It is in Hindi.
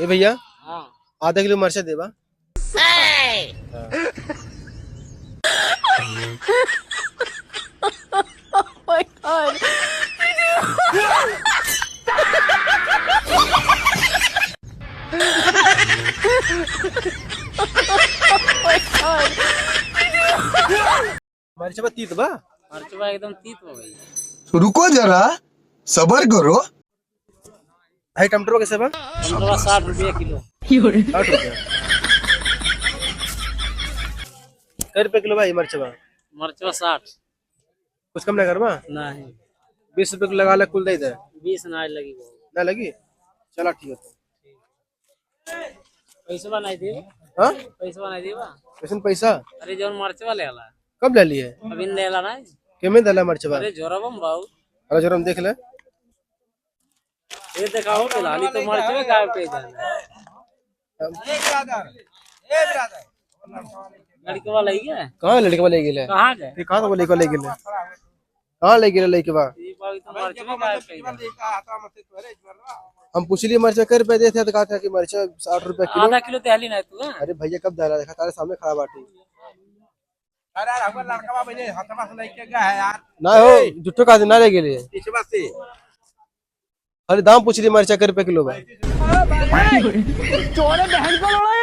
ए भैया हाँ। आधा किलो मिर्चा देवा। मिर्चा तीत बा। मरचवा एकदम तीत हो गई। रुको जरा, सबर करो। भाई टमाटर कैसे बा? टमाटरवा 60 रुपया किलो। 60 रुपया। कै रुपये किलो भाई मिर्चा? मरचवा 60। कुछ कम नहीं करवा? नहीं 20 रुपये किलो लगा ले, कुल दे दे। 20 ना लगी वो। ना लगी? चला ठीक है तो। पैसा नहीं दे। हाँ पैसा नहीं देवा। कैसे पैसा? अरे जो मरचवा ले आला। कब ले लिए? अभी ले ला नहीं। केमे दला मिर्चा? अरे जोरबम बाऊ। अरे जरा हम देख ले। ये दिखाओ फिलहाल तो मरचवा गायब कर जाना। लड़के वाला ही है। कहाँ लड़के वाले गेले? कहाँ गए? कहाँ तो लड़के वाले गेले? कहाँ ले गेले लड़के बा? ये बाऊ तो मरचवा गायब कर जाना। हम पूछलिए मिर्चा कै रुपए देते तो कहा था कि मिर्चा 60 रुपए किलो। आधा किलो तेली नहीं तू। अरे भैया कब डाला? देखा तारे सामने खड़ा बाटी। अरे हमको लड़का बने हतमा से लेके गया है यार। ना हो जुट्टो का ना ले गेले। पीछे से अरे दाम पूछ रही मिर्चा कै रुपए किलो बा? चोरे बहन को लड़ा